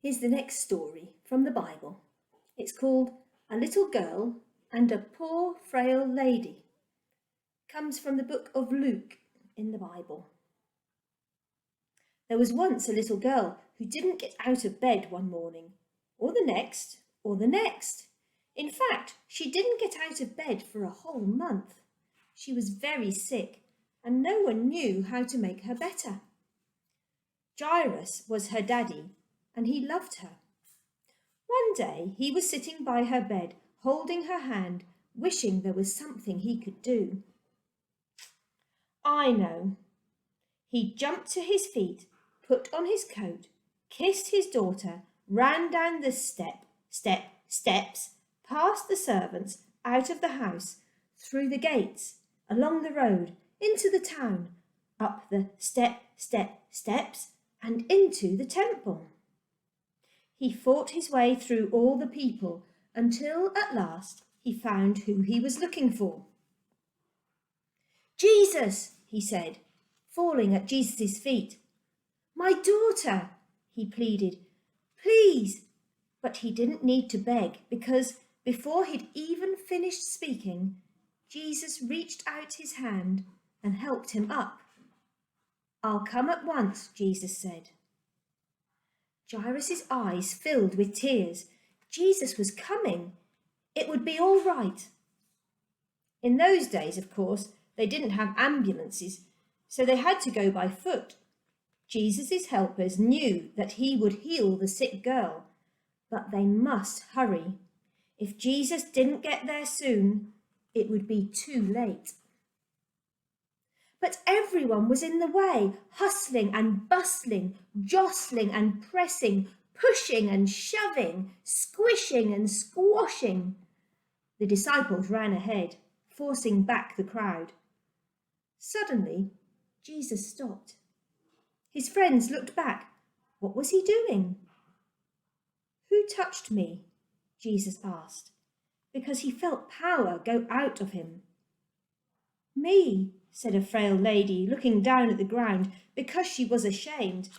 Here's the next story from the Bible. It's called A Little Girl and a Poor Frail Lady. Comes from the book of Luke in the Bible. There was once a little girl who didn't get out of bed one morning, or the next, or the next. In fact, she didn't get out of bed for a whole month. She was very sick, and no one knew how to make her better. Jairus was her daddy, and he loved her. One day he was sitting by her bed, holding her hand, wishing there was something he could do. I know. He jumped to his feet, put on his coat, kissed his daughter, ran down the steps, past the servants, out of the house, through the gates, along the road, into the town, up the steps, and into the temple. He fought his way through all the people until at last he found who he was looking for. Jesus, he said, falling at Jesus' feet. My daughter, he pleaded, please. But he didn't need to beg, because before he'd even finished speaking, Jesus reached out his hand and helped him up. I'll come at once, Jesus said. Jairus' eyes filled with tears. Jesus was coming. It would be all right. In those days, of course, they didn't have ambulances, so they had to go by foot. Jesus' helpers knew that he would heal the sick girl, but they must hurry. If Jesus didn't get there soon, it would be too late. But everyone was in the way, hustling and bustling, jostling and pressing, pushing and shoving, squishing and squashing. The disciples ran ahead, forcing back the crowd. Suddenly, Jesus stopped. His friends looked back. What was he doing? Who touched me? Jesus asked, because he felt power go out of him. Me, said a frail lady, looking down at the ground because she was ashamed.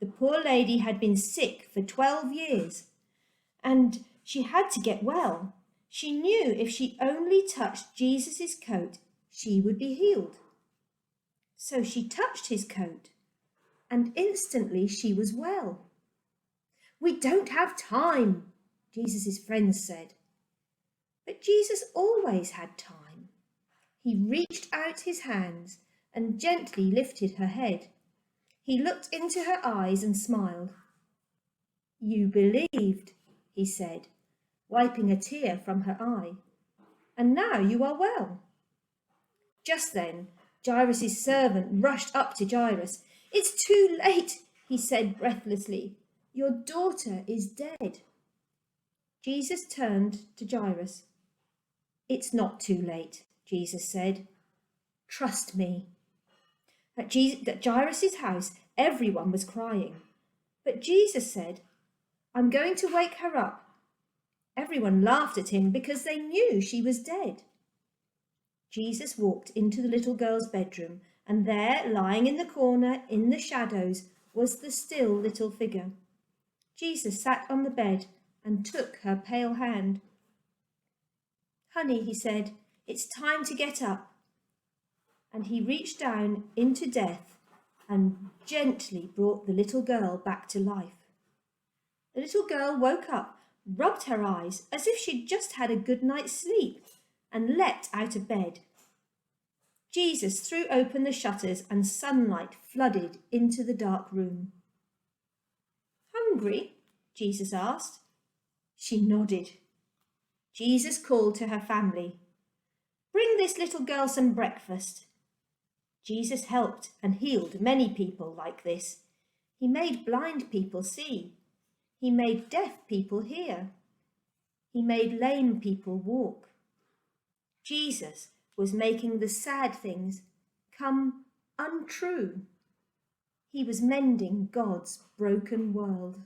The poor lady had been sick for 12 years, and she had to get well. She knew if she only touched Jesus' coat, she would be healed. So she touched his coat, and instantly she was well. We don't have time, Jesus' friends said. But Jesus always had time. He reached out his hands and gently lifted her head. He looked into her eyes and smiled. You believed, he said, wiping a tear from her eye, and now you are well. Just then, Jairus' servant rushed up to Jairus. It's too late, he said breathlessly. Your daughter is dead. Jesus turned to Jairus. It's not too late, Jesus said. Trust me. At Jairus' house, everyone was crying. But Jesus said, I'm going to wake her up. Everyone laughed at him because they knew she was dead. Jesus walked into the little girl's bedroom, and there, lying in the corner in the shadows, was the still little figure. Jesus sat on the bed and took her pale hand. Honey, he said, it's time to get up. And he reached down into death and gently brought the little girl back to life. The little girl woke up, rubbed her eyes as if she'd just had a good night's sleep, and leapt out of bed. Jesus threw open the shutters and sunlight flooded into the dark room. Hungry? Jesus asked. She nodded. Jesus called to her family. Bring this little girl some breakfast. Jesus helped and healed many people like this. He made blind people see. He made deaf people hear. He made lame people walk. Jesus was making the sad things come untrue. He was mending God's broken world.